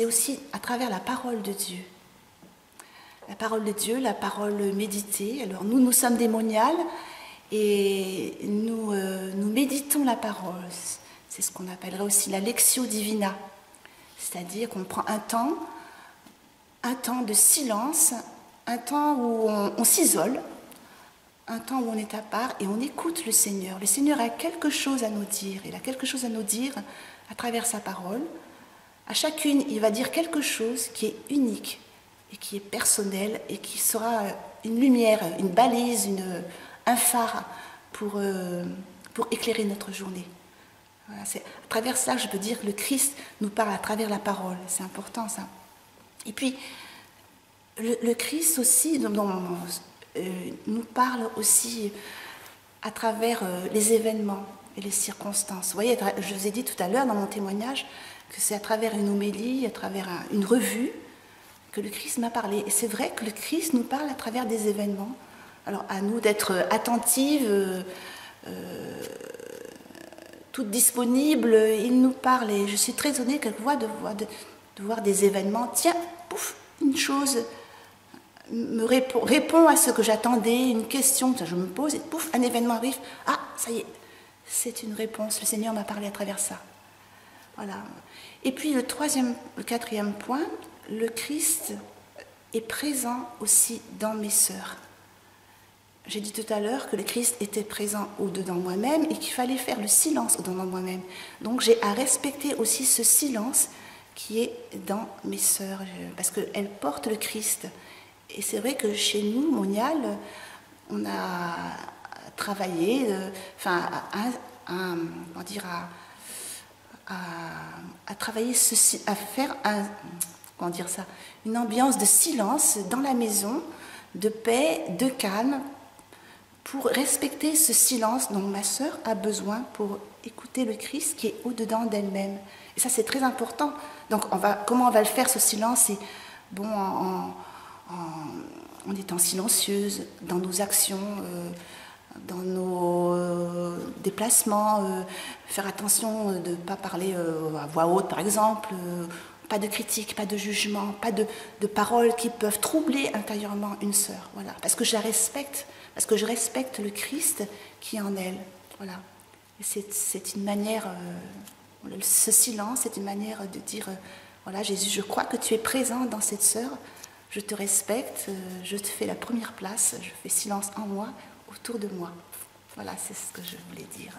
c'est aussi à travers la parole de Dieu. La parole de Dieu, la parole méditée. Alors nous sommes des moniales et nous méditons la parole. C'est ce qu'on appellerait aussi la lectio divina. C'est-à-dire qu'on prend un temps de silence, un temps où on s'isole, un temps où on est à part et on écoute le Seigneur. Le Seigneur a quelque chose à nous dire. Il a quelque chose à nous dire à travers sa parole. À chacune, il va dire quelque chose qui est unique et qui est personnel et qui sera une lumière, une balise, un phare pour éclairer notre journée. Voilà, c'est à travers ça que je peux dire que le Christ nous parle à travers la parole. C'est important ça. Et puis, le Christ aussi nous parle aussi à travers les événements et les circonstances. Vous voyez, je vous ai dit tout à l'heure dans mon témoignage que c'est à travers une homélie, à travers une revue, que le Christ m'a parlé. Et c'est vrai que le Christ nous parle à travers des événements. Alors à nous d'être attentives, toutes disponibles, il nous parle. Et je suis très étonnée quelquefois de voir des événements. Tiens, pouf, une chose me répond à ce que j'attendais, une question, je me pose et pouf, un événement arrive. Ah, ça y est, c'est une réponse. Le Seigneur m'a parlé à travers ça. Voilà. Et puis le quatrième point, le Christ est présent aussi dans mes sœurs. J'ai dit tout à l'heure que le Christ était présent au-dedans de moi-même et qu'il fallait faire le silence au-dedans de moi-même. Donc j'ai à respecter aussi ce silence qui est dans mes sœurs, parce qu'elles portent le Christ. Et c'est vrai que chez nous, Monial, on a travaillé, à travailler ceci, à faire une ambiance de silence dans la maison, de paix, de calme, pour respecter ce silence dont ma sœur a besoin pour écouter le Christ qui est au-dedans d'elle-même. Et ça, c'est très important. Donc, comment on va le faire, ce silence? C'est bon, en étant silencieuse dans nos actions, dans nos déplacements, faire attention de ne pas parler à voix haute, par exemple, pas de critique, pas de jugement, pas de paroles qui peuvent troubler intérieurement une sœur. Voilà, parce que je la respecte, parce que je respecte le Christ qui est en elle. Voilà, c'est une manière, ce silence, c'est une manière de dire, voilà, Jésus, je crois que tu es présent dans cette sœur. Je te respecte, je te fais la première place, je fais silence en moi, autour de moi. Voilà, c'est ce que je voulais dire.